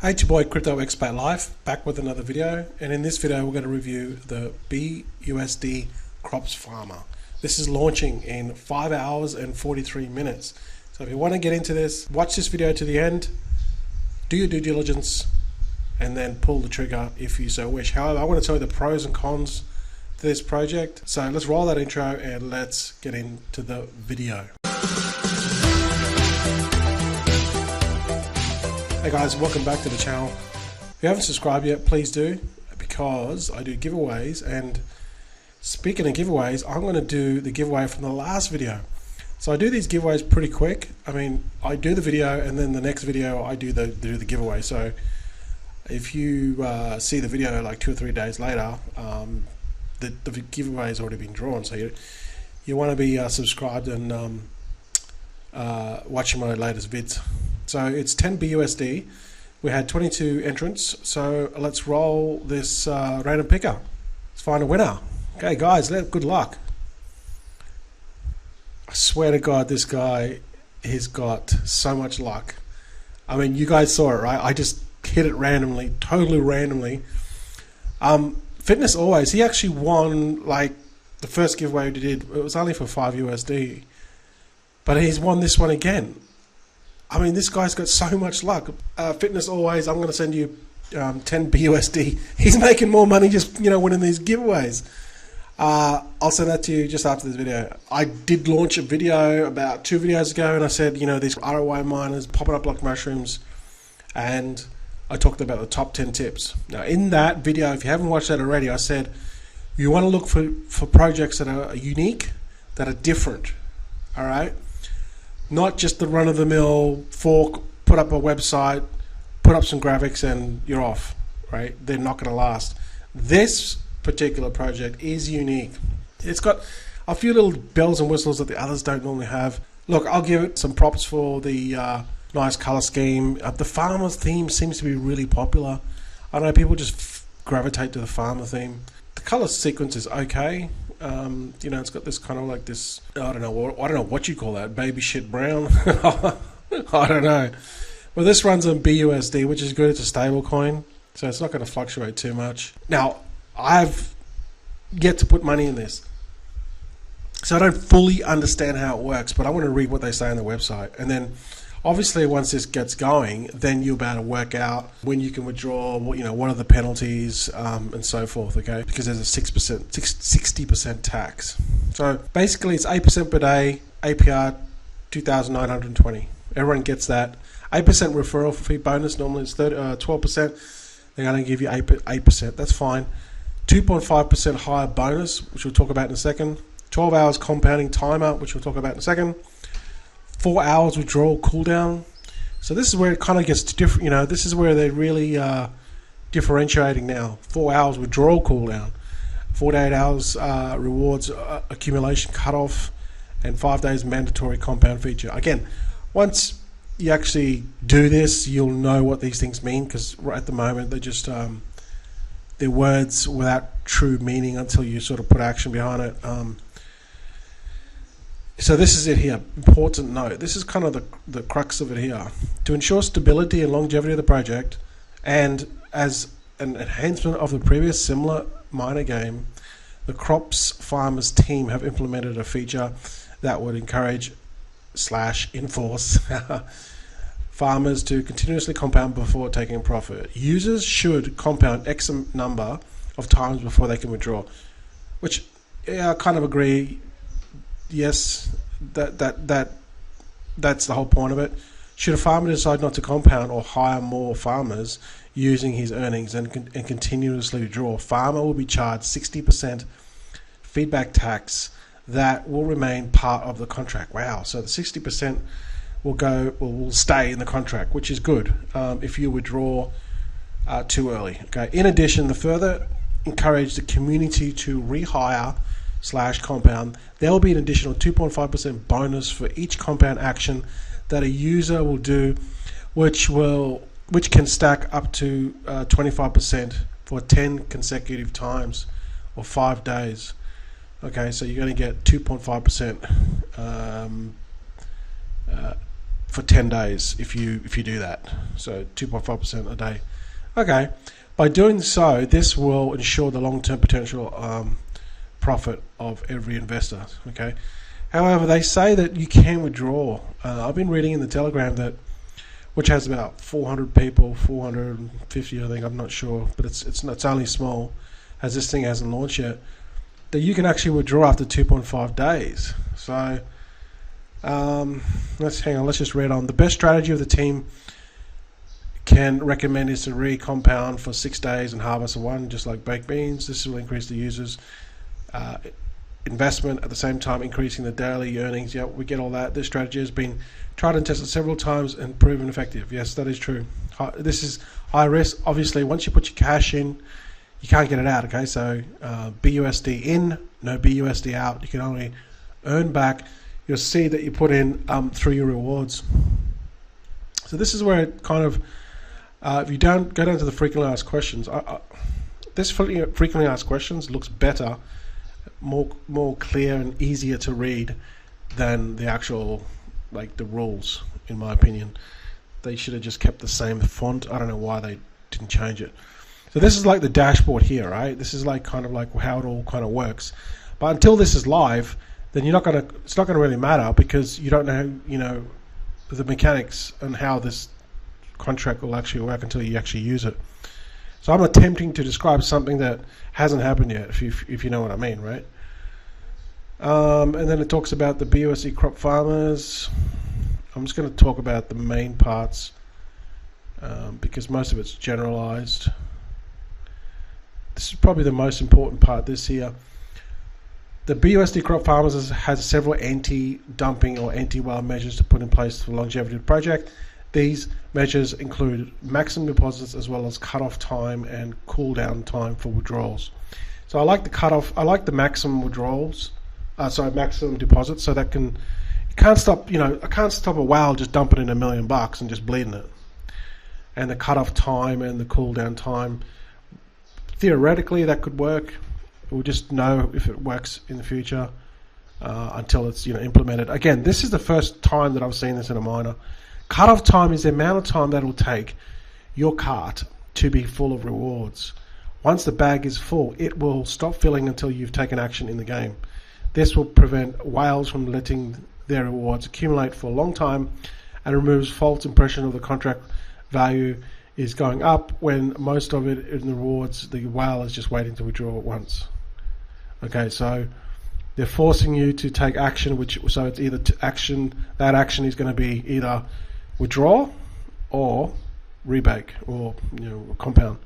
Hey, it's your boy Crypto Expat Live, back with another video, and in this video we're going to review the BUSD Crops Farmer. This is launching in 5 hours and 43 minutes. So if you want to get into this, watch this video to the end, do your due diligence, and then pull the trigger if you so wish. However, I want to tell you the pros and cons to this project. So let's roll that intro and let's get into the video. Hey guys, welcome back to the channel. If you haven't subscribed yet, please do, because I do giveaways, and speaking of giveaways, I'm going to do the giveaway from the last video. So I do these giveaways pretty quick. I mean, I do the video and then the next video I do the giveaway. So if you see the video like 2 or 3 days later, the giveaway has already been drawn. So you want to be subscribed and watching my latest vids. So it's 10 BUSD. We had 22 entrants. So let's roll this random picker. Let's find a winner. Okay, guys, good luck. I swear to God, this guy has got so much luck. I mean, you guys saw it, right? I just hit it randomly, totally randomly. Fitness Always, he actually won like the first giveaway we did. It was only for 5 USD, but he's won this one again. I mean, this guy's got so much luck. Fitness Always, I'm going to send you 10 BUSD. He's making more money just, winning these giveaways. I'll send that to you just after this video. I did launch a video about 2 videos ago, and I said, these ROI miners popping up like mushrooms, and I talked about the top 10 tips. Now, in that video, if you haven't watched that already, I said you want to look for projects that are unique, that are different, all right? Not just the run-of-the-mill fork, put up a website, put up some graphics, and you're off, right? They're not going to last. This particular project is unique. It's got a few little bells and whistles that the others don't normally have. Look, I'll give it some props for the nice color scheme. The farmer's theme seems to be really popular. I know people just gravitate to the farmer theme. The color sequence is okay. It's got this kind of like this, I don't know what you call that, baby shit brown. I don't know. Well, this runs on BUSD, which is good. It's a stable coin, so it's not going to fluctuate too much. Now, I've yet to put money in this, so I don't fully understand how it works, but I want to read what they say on the website. And then obviously once this gets going, then you'll be able to work out when you can withdraw, what are the penalties, and so forth, okay? Because there's a 60% tax. So basically it's 8% per day, APR 2,920. Everyone gets that. 8% referral fee bonus, normally it's 12%. They're going to give you 8%, that's fine. 2.5% higher bonus, which we'll talk about in a second. 12 hours compounding timer, which we'll talk about in a second. 4 hours withdrawal cooldown. So this is where it kind of gets different. This is where they're really differentiating now. 4 hours withdrawal cooldown, 48 hours rewards accumulation cutoff, and 5 days mandatory compound feature. Again, once you actually do this, you'll know what these things mean, because right at the moment they're just they're words without true meaning until you sort of put action behind it. So this is it here. Important note. This is kind of the crux of it here. To ensure stability and longevity of the project, and as an enhancement of the previous similar miner game, the Crops Farmers team have implemented a feature that would encourage / enforce farmers to continuously compound before taking profit. Users should compound X number of times before they can withdraw, which I kind of agree. Yes, that's the whole point of it. Should a farmer decide not to compound or hire more farmers using his earnings and continuously withdraw, farmer will be charged 60% feedback tax that will remain part of the contract. Wow! So the 60% will stay in the contract, which is good if you withdraw too early. Okay. In addition, the further encourage the community to rehire / compound, there will be an additional 2.5% bonus for each compound action that a user will do, which can stack up to 25% for 10 consecutive times or 5 days. Okay, so you're going to get 2.5% for 10 days if you do that. So 2.5% a day. Okay, by doing so, this will ensure the long-term potential profit of every investor. Okay, however, they say that you can withdraw. I've been reading in the Telegram that, which has about 400 people, 450 I think, I'm not sure, but it's only small, as this thing hasn't launched yet, that you can actually withdraw after 2.5 days. So let's just read on. The best strategy of the team can recommend is to re-compound for 6 days and harvest one, just like baked beans. This will increase the users' investment, at the same time increasing the daily earnings. Yeah, we get all that. This strategy has been tried and tested several times and proven effective. Yes, that is true. This is high risk. Obviously, once you put your cash in, you can't get it out. Okay, so BUSD in, no BUSD out. You can only earn back your seed that you put in through your rewards. So this is where it kind of, if you don't go down to the frequently asked questions, this frequently asked questions looks better, more clear and easier to read than the actual, like, the rules, in my opinion. They should have just kept the same font. I don't know why they didn't change it. So this is like the dashboard here, right? This is like kind of like how it all kind of works. But until this is live, then it's not gonna really matter, because you don't know, the mechanics and how this contract will actually work until you actually use it. So I'm attempting to describe something that hasn't happened yet, if you know what I mean, right? And then it talks about the BUSD crop farmers. I'm just going to talk about the main parts because most of it's generalized. This is probably the most important part, this here. The BUSD crop farmers has several anti-dumping or anti-whale measures to put in place for longevity of the project. These measures include maximum deposits as well as cut-off time and cool-down time for withdrawals. So I like the maximum withdrawals, maximum deposits, so that you can't stop, I can't stop a whale just dumping in $1 million and just bleeding it. And the cut-off time and the cool-down time, theoretically that could work. We'll just know if it works in the future until it's implemented. Again, this is the first time that I've seen this in a miner. Cut-off time is the amount of time that will take your cart to be full of rewards. Once the bag is full, it will stop filling until you've taken action in the game. This will prevent whales from letting their rewards accumulate for a long time and removes false impression of the contract value is going up when most of it in the rewards, the whale is just waiting to withdraw at once. Okay, so they're forcing you to take action, so it's either that action is going to be either withdraw or rebake or compound.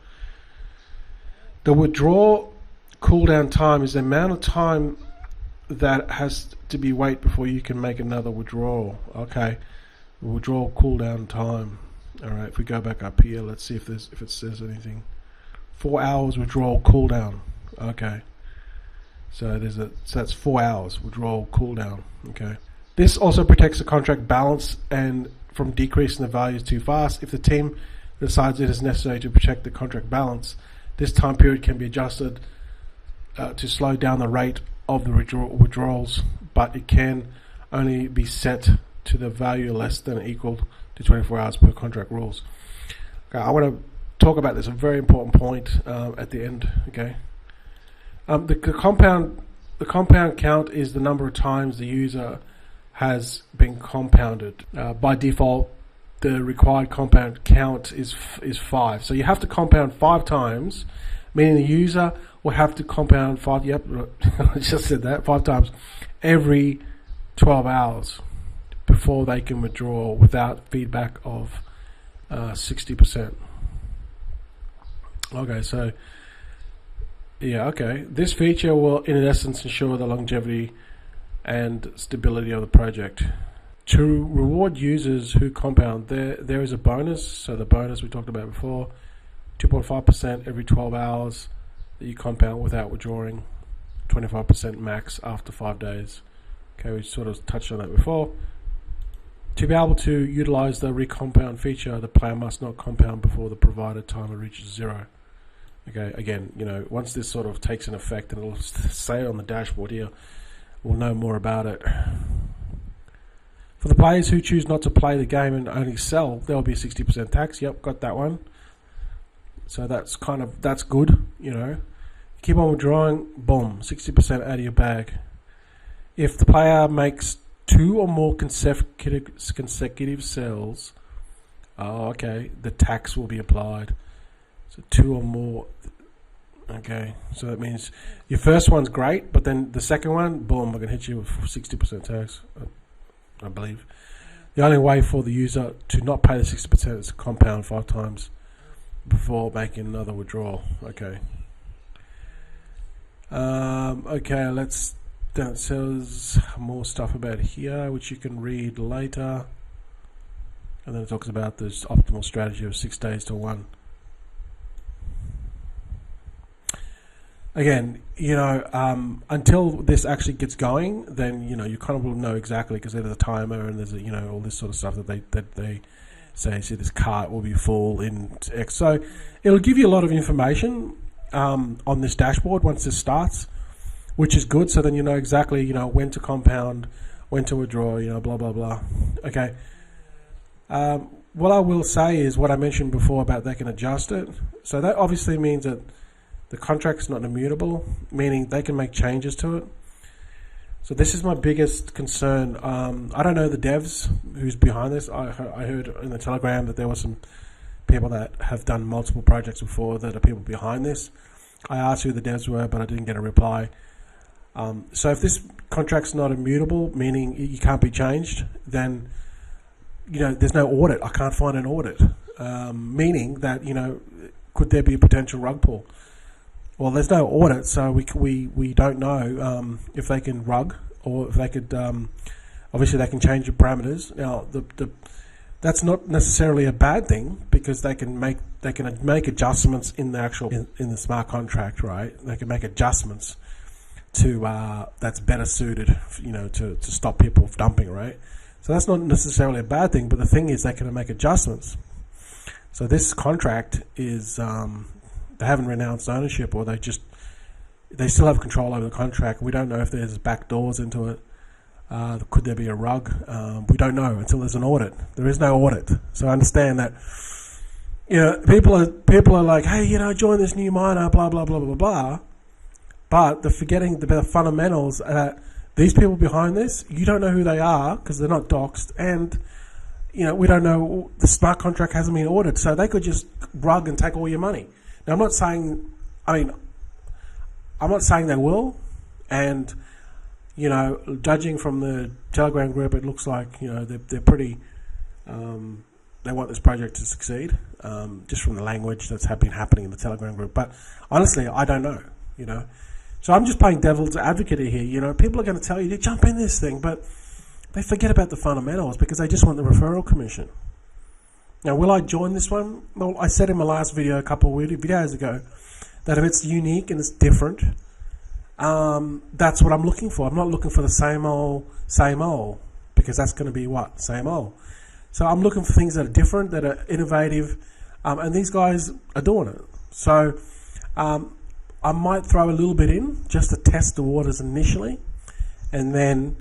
The withdrawal cooldown time is the amount of time that has to be wait before you can make another withdrawal. Okay, withdrawal cooldown time. All right, if we go back up here, let's see if it says anything. 4 hours withdrawal cooldown. Okay, so that's 4 hours withdrawal cooldown. Okay, this also protects the contract balance and from decreasing the values too fast. If the team decides it is necessary to protect the contract balance, this time period can be adjusted to slow down the rate of the withdrawals, but it can only be set to the value less than or equal to 24 hours per contract rules. Okay, I want to talk about this, a very important point at the end. Okay, the compound count is the number of times the user has been compounded. By default, the required compound count is 5. So you have to compound 5 times, meaning the user will have to compound 5. Yep, I just said that 5 times every 12 hours before they can withdraw without feedback of 60%. Okay, so yeah, okay. This feature will, in essence, ensure the longevity and stability of the project. To reward users who compound, there is a bonus. So the bonus we talked about before, 2.5% every 12 hours that you compound without withdrawing, 25% max after 5 days. Okay, we sort of touched on that before. To be able to utilize the recompound feature, the player must not compound before the provided timer reaches 0. Okay, again, once this sort of takes an effect, and it'll say it on the dashboard here, we'll know more about it. For the players who choose not to play the game and only sell, there will be a 60% tax. Yep, got that one. So that's good, you know. Keep on withdrawing, boom, 60% out of your bag. If the player makes 2 or more consecutive sells, the tax will be applied. So 2 or more. Okay, so that means your first one's great, but then the second one, boom, I'm going to hit you with 60% tax, I believe. The only way for the user to not pay the 60% is to compound 5 times before making another withdrawal. Okay. Then it says more stuff about here, which you can read later. And then it talks about this optimal strategy of 6 days to 1. Again, you know, until this actually gets going, then, you know, you kind of will know exactly, because there's a timer and there's a, you know, all this sort of stuff that they say, see, this cart will be full in X. So it'll give you a lot of information on this dashboard once this starts, which is good. So then you know exactly, you know, when to compound, when to withdraw, you know, blah, blah, blah. Okay. What I will say is what I mentioned before about they can adjust it. So that obviously means that the contract's not immutable, meaning they can make changes to it. So this is my biggest concern. I don't know the devs who's behind this. I heard in the Telegram that there were some people that have done multiple projects before that are people behind this. I asked who the devs were, but I didn't get a reply. So if this contract's not immutable, meaning you can't be changed, then, you know, there's no audit. I can't find an audit, meaning that, you know, could there be a potential rug pull? Well, there's no audit, so we don't know if they can rug, or if they could. Obviously, they can change the parameters. Now, that's not necessarily a bad thing, because they can make adjustments in the actual in the smart contract, right? They can make adjustments to that's better suited, you know, to stop people from dumping, right? So that's not necessarily a bad thing, but the thing is they can make adjustments. So this contract is. They haven't renounced ownership, or they still have control over the contract. We don't know if there's back doors into it. Could there be a rug? We don't know until there's an audit. There is no audit. So I understand that, you know, people are like, hey, you know, join this new miner, blah, blah, blah, blah, blah. But they're forgetting the fundamentals that these people behind this, you don't know who they are because they're not doxed, and, you know, we don't know, the smart contract hasn't been audited, so they could just rug and take all your money. Now, I'm not saying they will, and, you know, judging from the Telegram group, it looks like, you know, they're pretty, they want this project to succeed, just from the language that's been happening in the Telegram group. But honestly, I don't know, you know. So I'm just playing devil's advocate here, you know. People are going to tell you to jump in this thing, but they forget about the fundamentals because they just want the referral commission. Now, will I join this one? Well, I said in my last video a couple of videos ago that if it's unique and it's different, that's what I'm looking for. I'm not looking for the same old, because that's going to be what? Same old. So I'm looking for things that are different, that are innovative, and these guys are doing it. So I might throw a little bit in just to test the waters initially, and then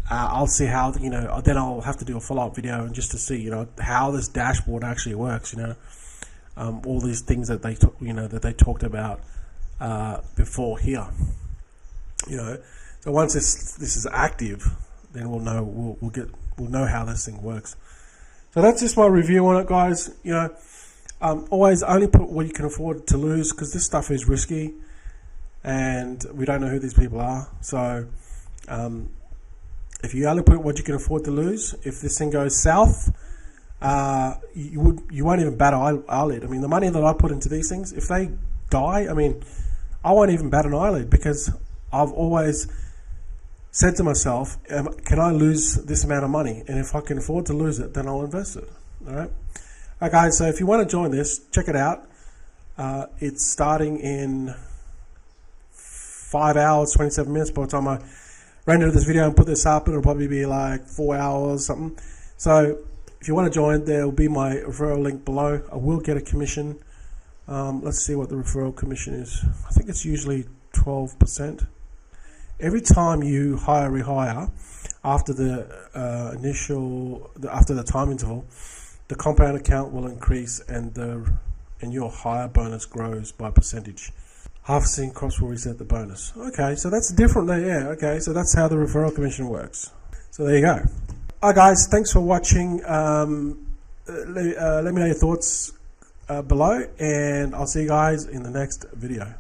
I'll see how, you know, then I'll have to do a follow-up video and just to see, you know, how this dashboard actually works, you know, all these things that they talked about before here, you know. So once this is active, then we'll know we'll know how this thing works. So that's just my review on it, guys. You know, always only put what you can afford to lose, because this stuff is risky, and we don't know who these people are. So if you only put what you can afford to lose, if this thing goes south, you won't even bat an eyelid. I mean, the money that I put into these things, if they die, I mean, I won't even bat an eyelid, because I've always said to myself, can I lose this amount of money? And if I can afford to lose it, then I'll invest it. All right. Okay, so if you want to join this, check it out. It's starting in 5 hours, 27 minutes by the time I render this video and put this up. It'll probably be like 4 hours, something. So if you want to join, there will be my referral link below. I will get a commission. Let's see what the referral commission is. I think it's usually 12%. every time you rehire after the after the time interval, the compound account will increase and your hire bonus grows by percentage. Harvesting costs will reset the bonus. Okay, so that's different there. Yeah, okay, so that's how the referral commission works. So there you go. Hi guys, thanks for watching. Let me know your thoughts below, and I'll see you guys in the next video.